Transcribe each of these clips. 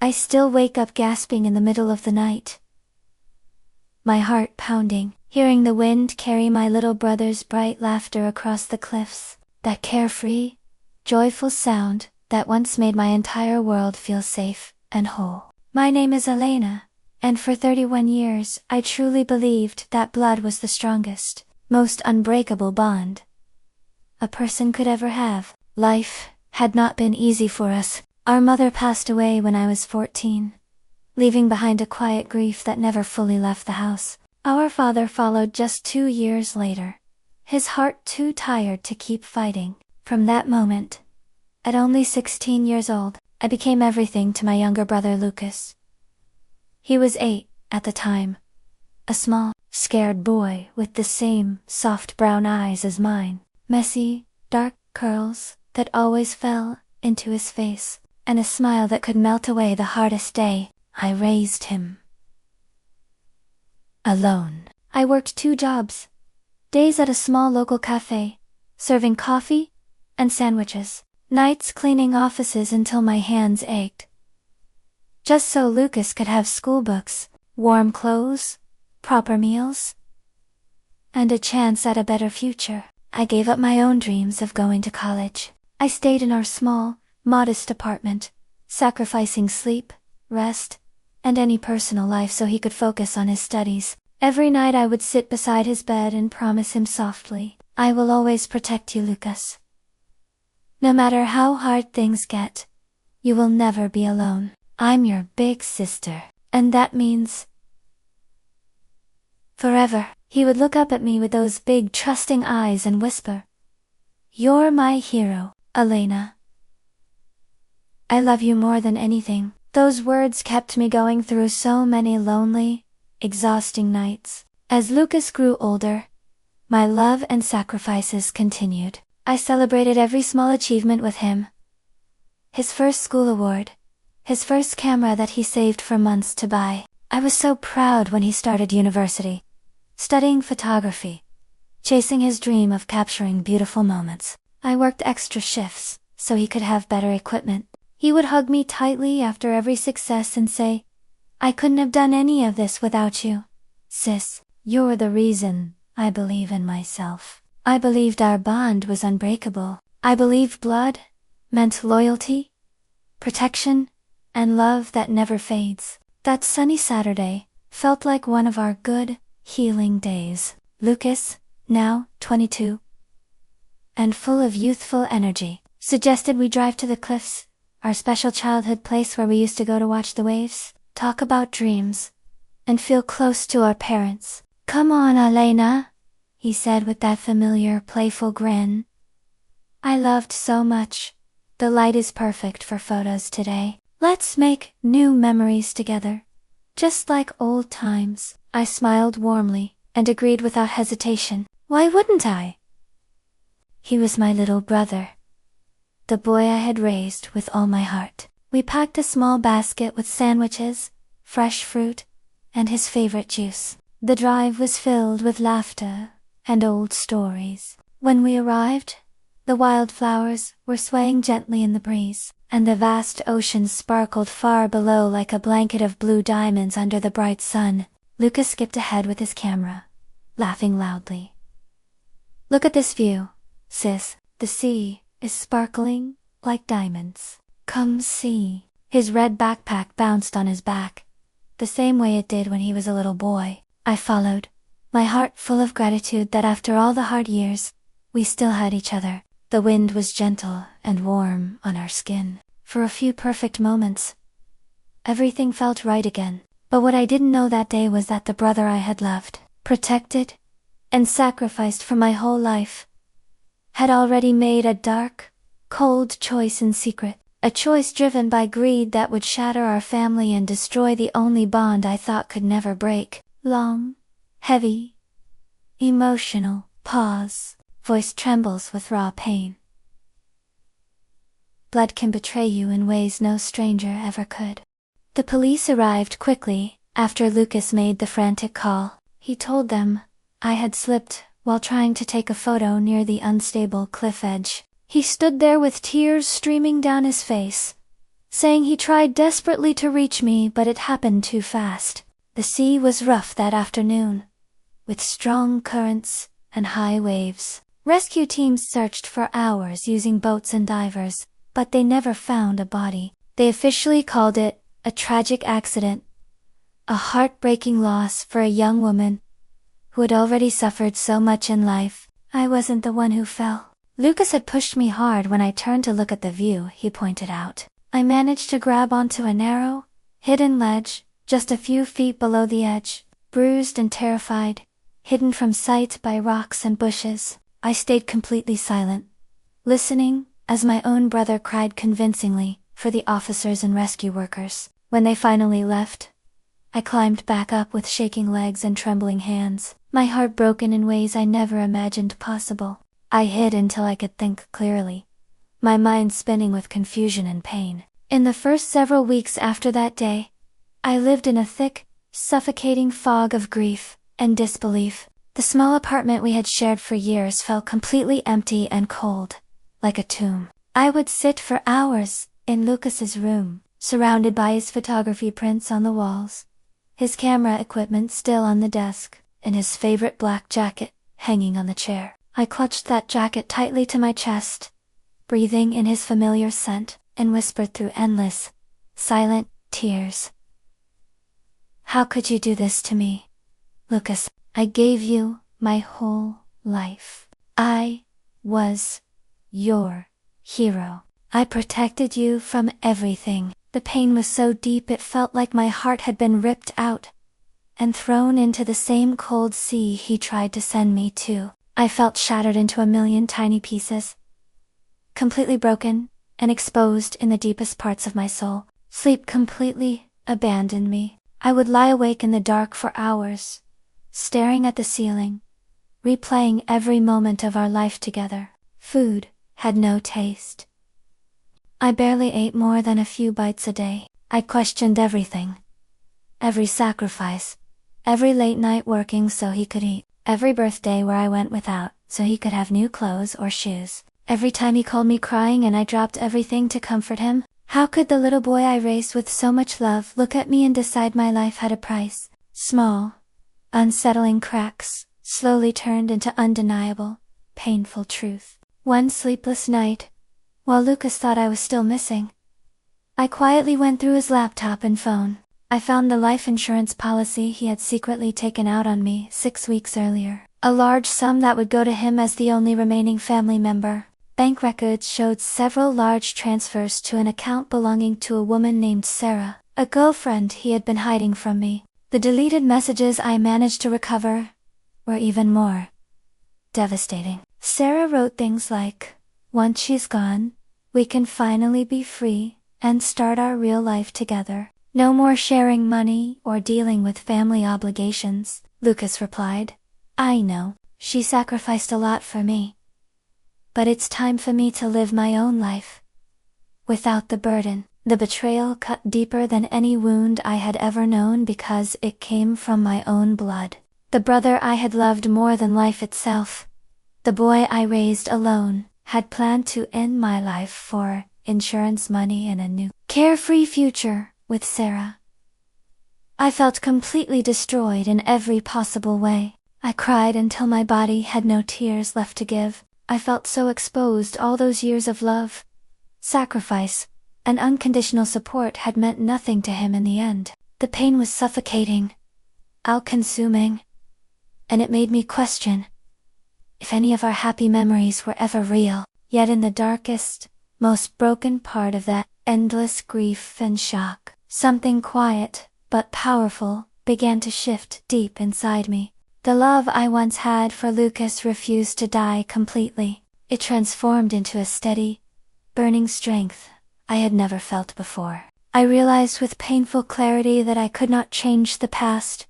I still wake up gasping in the middle of the night, my heart pounding, hearing the wind carry my little brother's bright laughter across the cliffs, that carefree, joyful sound that once made my entire world feel safe and whole. My name is Elena, and for 31 years I truly believed that blood was the strongest, most unbreakable bond a person could ever have. Life had not been easy for us. Our mother passed away when I was 14, leaving behind a quiet grief that never fully left the house. Our father followed just 2 years later, his heart too tired to keep fighting. From that moment, at only 16 years old, I became everything to my younger brother Lucas. He was 8 at the time, a small, scared boy with the same soft brown eyes as mine, messy, dark curls that always fell into his face, and a smile that could melt away the hardest day. I raised him alone. I worked 2 jobs, days at a small local cafe, serving coffee and sandwiches, nights cleaning offices until my hands ached, just so Lucas could have school books, warm clothes, proper meals, and a chance at a better future. I gave up my own dreams of going to college. I stayed in our small, modest apartment, sacrificing sleep, rest, and any personal life so he could focus on his studies. Every night I would sit beside his bed and promise him softly, "I will always protect you, Lucas. No matter how hard things get, you will never be alone. I'm your big sister, and that means forever." He would look up at me with those big trusting eyes and whisper, "You're my hero, Elena. I love you more than anything." Those words kept me going through so many lonely, exhausting nights. As Lucas grew older, my love and sacrifices continued. I celebrated every small achievement with him. His first school award, his first camera that he saved for months to buy. I was so proud when he started university, studying photography, chasing his dream of capturing beautiful moments. I worked extra shifts so he could have better equipment. He would hug me tightly after every success and say, "I couldn't have done any of this without you. Sis, you're the reason I believe in myself." I believed our bond was unbreakable. I believed blood meant loyalty, protection, and love that never fades. That sunny Saturday felt like one of our good, healing days. Lucas, now 22, and full of youthful energy, suggested we drive to the cliffs, our special childhood place where we used to go to watch the waves, talk about dreams, and feel close to our parents. "Come on, Elena," he said with that familiar, playful grin. I loved so much. The light is perfect for photos today. Let's make new memories together, just like old times. I smiled warmly and agreed without hesitation. Why wouldn't I? He was my little brother, the boy I had raised with all my heart. We packed a small basket with sandwiches, fresh fruit, and his favorite juice. The drive was filled with laughter and old stories. When we arrived, the wildflowers were swaying gently in the breeze, and the vast ocean sparkled far below like a blanket of blue diamonds under the bright sun. Lucas skipped ahead with his camera, laughing loudly. "Look at this view, sis. The sea is sparkling like diamonds. Come see." His red backpack bounced on his back, the same way it did when he was a little boy. I followed, my heart full of gratitude that after all the hard years, we still had each other. The wind was gentle and warm on our skin. For a few perfect moments, everything felt right again. But what I didn't know that day was that the brother I had loved, protected, and sacrificed for my whole life, had already made a dark, cold choice in secret. A choice driven by greed that would shatter our family and destroy the only bond I thought could never break. Long, heavy, emotional pause. Voice trembles with raw pain. Blood can betray you in ways no stranger ever could. The police arrived quickly after Lucas made the frantic call. He told them I had slipped while trying to take a photo near the unstable cliff edge. He stood there with tears streaming down his face, saying he tried desperately to reach me but it happened too fast. The sea was rough that afternoon, with strong currents and high waves. Rescue teams searched for hours using boats and divers, but they never found a body. They officially called it a tragic accident, a heartbreaking loss for a young woman who had already suffered so much in life. I wasn't the one who fell. Lucas had pushed me hard when I turned to look at the view, he pointed out. I managed to grab onto a narrow, hidden ledge, just a few feet below the edge, bruised and terrified, hidden from sight by rocks and bushes. I stayed completely silent, listening as my own brother cried convincingly for the officers and rescue workers. When they finally left, I climbed back up with shaking legs and trembling hands, my heart broken in ways I never imagined possible. I hid until I could think clearly, my mind spinning with confusion and pain. In the first several weeks after that day, I lived in a thick, suffocating fog of grief and disbelief. The small apartment we had shared for years felt completely empty and cold, like a tomb. I would sit for hours in Lucas's room, surrounded by his photography prints on the walls, his camera equipment still on the desk, and his favorite black jacket hanging on the chair. I clutched that jacket tightly to my chest, breathing in his familiar scent, and whispered through endless, silent tears. How could you do this to me, Lucas? I gave you my whole life. I was your hero. I protected you from everything. The pain was so deep it felt like my heart had been ripped out and thrown into the same cold sea he tried to send me to. I felt shattered into a million tiny pieces, completely broken and exposed in the deepest parts of my soul. Sleep completely abandoned me. I would lie awake in the dark for hours, staring at the ceiling, replaying every moment of our life together. Food had no taste. I barely ate more than a few bites a day. I questioned everything. Every sacrifice. Every late night working so he could eat. Every birthday where I went without, so he could have new clothes or shoes. Every time he called me crying and I dropped everything to comfort him. How could the little boy I raised with so much love look at me and decide my life had a price? Small, unsettling cracks slowly turned into undeniable, painful truth. One sleepless night, while Lucas thought I was still missing, I quietly went through his laptop and phone. I found the life insurance policy he had secretly taken out on me 6 weeks earlier. A large sum that would go to him as the only remaining family member. Bank records showed several large transfers to an account belonging to a woman named Sarah, a girlfriend he had been hiding from me. The deleted messages I managed to recover were even more devastating. Sarah wrote things like, "Once she's gone, we can finally be free and start our real life together. No more sharing money or dealing with family obligations." Lucas replied, "I know, she sacrificed a lot for me. But it's time for me to live my own life, without the burden." The betrayal cut deeper than any wound I had ever known because it came from my own blood. The brother I had loved more than life itself, the boy I raised alone, had planned to end my life for insurance money and a new, carefree future with Sarah. I felt completely destroyed in every possible way. I cried until my body had no tears left to give. I felt so exposed. All those years of love, sacrifice, and unconditional support had meant nothing to him in the end. The pain was suffocating, all-consuming, and it made me question if any of our happy memories were ever real. Yet in the darkest, most broken part of that endless grief and shock, something quiet, but powerful, began to shift deep inside me. The love I once had for Lucas refused to die completely. It transformed into a steady, burning strength I had never felt before. I realized with painful clarity that I could not change the past,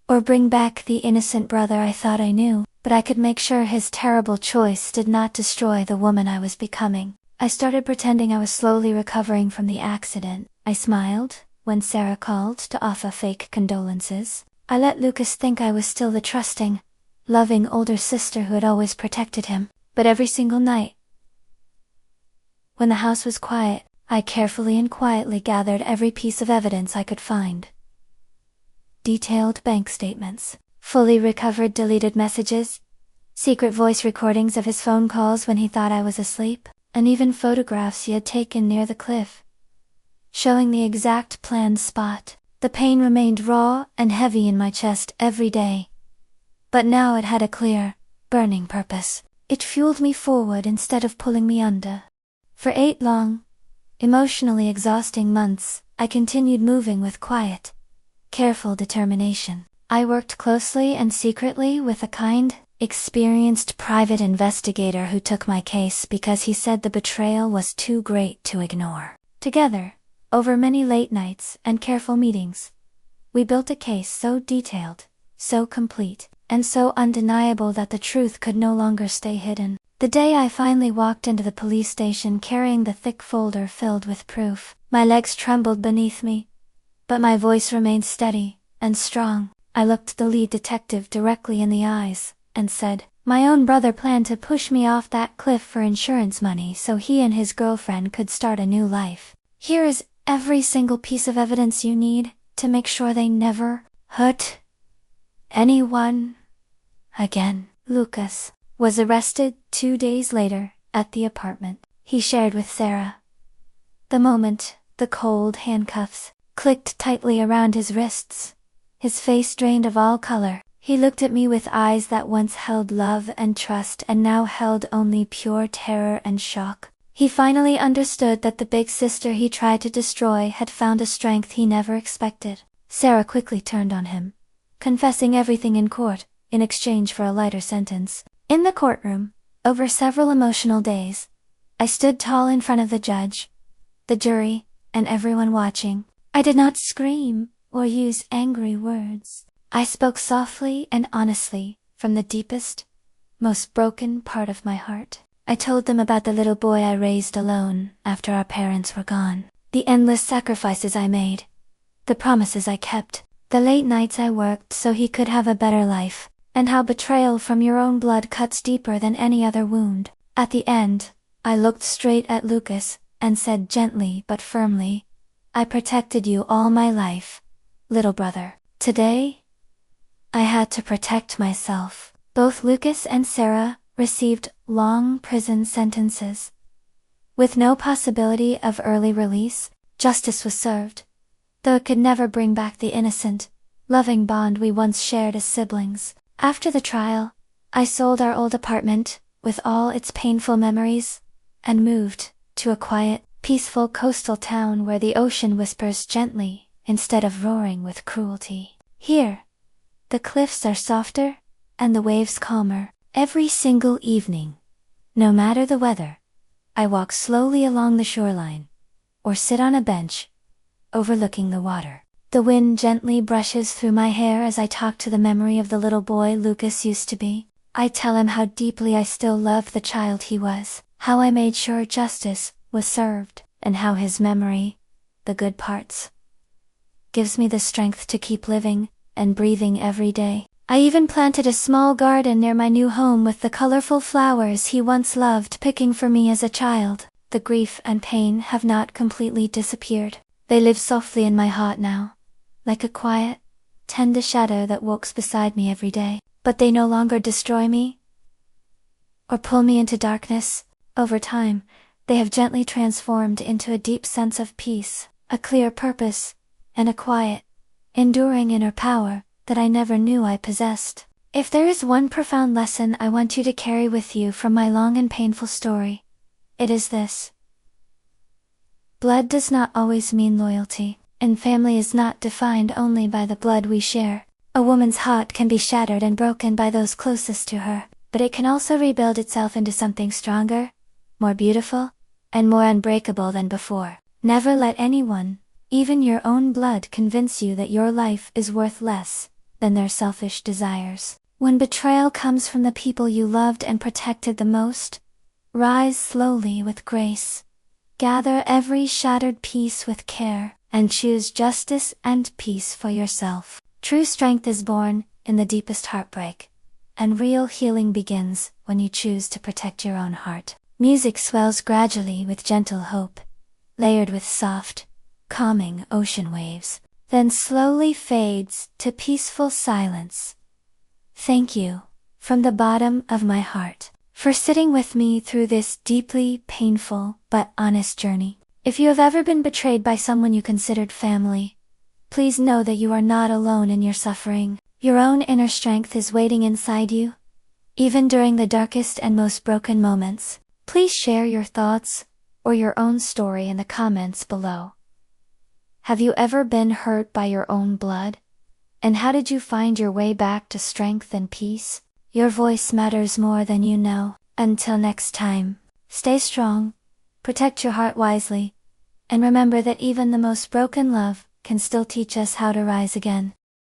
or bring back the innocent brother I thought I knew, but I could make sure his terrible choice did not destroy the woman I was becoming. I started pretending I was slowly recovering from the accident. I smiled when Sarah called to offer fake condolences. I let Lucas think I was still the trusting, loving older sister who had always protected him. But every single night, when the house was quiet, I carefully and quietly gathered every piece of evidence I could find. Detailed bank statements, fully recovered deleted messages, secret voice recordings of his phone calls when he thought I was asleep, and even photographs he had taken near the cliff, showing the exact planned spot. The pain remained raw and heavy in my chest every day. But now it had a clear, burning purpose. It fueled me forward instead of pulling me under. For 8 long, emotionally exhausting months, I continued moving with quiet, careful determination. I worked closely and secretly with a kind, experienced private investigator who took my case because he said the betrayal was too great to ignore. Together, over many late nights and careful meetings, we built a case so detailed, so complete, and so undeniable that the truth could no longer stay hidden. The day I finally walked into the police station carrying the thick folder filled with proof, my legs trembled beneath me, but my voice remained steady and strong. I looked the lead detective directly in the eyes and said, "My own brother planned to push me off that cliff for insurance money so he and his girlfriend could start a new life. Here is every single piece of evidence you need to make sure they never hurt anyone again." Lucas was arrested 2 days later at the apartment he shared with Sarah. The moment the cold handcuffs clicked tightly around his wrists, his face drained of all color, he looked at me with eyes that once held love and trust and now held only pure terror and shock. He finally understood that the big sister he tried to destroy had found a strength he never expected. Sarah quickly turned on him, confessing everything in court, in exchange for a lighter sentence. In the courtroom, over several emotional days, I stood tall in front of the judge, the jury, and everyone watching. I did not scream or use angry words. I spoke softly and honestly, from the deepest, most broken part of my heart. I told them about the little boy I raised alone after our parents were gone, the endless sacrifices I made, the promises I kept, the late nights I worked so he could have a better life, and how betrayal from your own blood cuts deeper than any other wound. At the end, I looked straight at Lucas and said gently but firmly, "I protected you all my life, little brother. Today, I had to protect myself." Both Lucas and Sarah received long prison sentences. With no possibility of early release, justice was served, though it could never bring back the innocent, loving bond we once shared as siblings. After the trial, I sold our old apartment, with all its painful memories, and moved to a quiet, peaceful coastal town where the ocean whispers gently instead of roaring with cruelty. Here, the cliffs are softer and the waves calmer. Every single evening, no matter the weather, I walk slowly along the shoreline, or sit on a bench, overlooking the water. The wind gently brushes through my hair as I talk to the memory of the little boy Lucas used to be. I tell him how deeply I still love the child he was, how I made sure justice was served, and how his memory, the good parts, gives me the strength to keep living and breathing every day. I even planted a small garden near my new home with the colorful flowers he once loved picking for me as a child. The grief and pain have not completely disappeared. They live softly in my heart now, like a quiet, tender shadow that walks beside me every day. But they no longer destroy me or pull me into darkness. Over time, they have gently transformed into a deep sense of peace, a clear purpose, and a quiet, enduring inner power that I never knew I possessed. If there is one profound lesson I want you to carry with you from my long and painful story, it is this: blood does not always mean loyalty, and family is not defined only by the blood we share. A woman's heart can be shattered and broken by those closest to her, but it can also rebuild itself into something stronger, more beautiful, and more unbreakable than before. Never let anyone, even your own blood, convince you that your life is worth less than their selfish desires. When betrayal comes from the people you loved and protected the most, rise slowly with grace. Gather every shattered piece with care, and choose justice and peace for yourself. True strength is born in the deepest heartbreak, and real healing begins when you choose to protect your own heart. Music swells gradually with gentle hope, layered with soft, calming ocean waves, then slowly fades to peaceful silence. Thank you, from the bottom of my heart, for sitting with me through this deeply painful but honest journey. If you have ever been betrayed by someone you considered family, please know that you are not alone in your suffering. Your own inner strength is waiting inside you, even during the darkest and most broken moments. Please share your thoughts or your own story in the comments below. Have you ever been hurt by your own blood? And how did you find your way back to strength and peace? Your voice matters more than you know. Until next time, stay strong, protect your heart wisely, and remember that even the most broken love can still teach us how to rise again.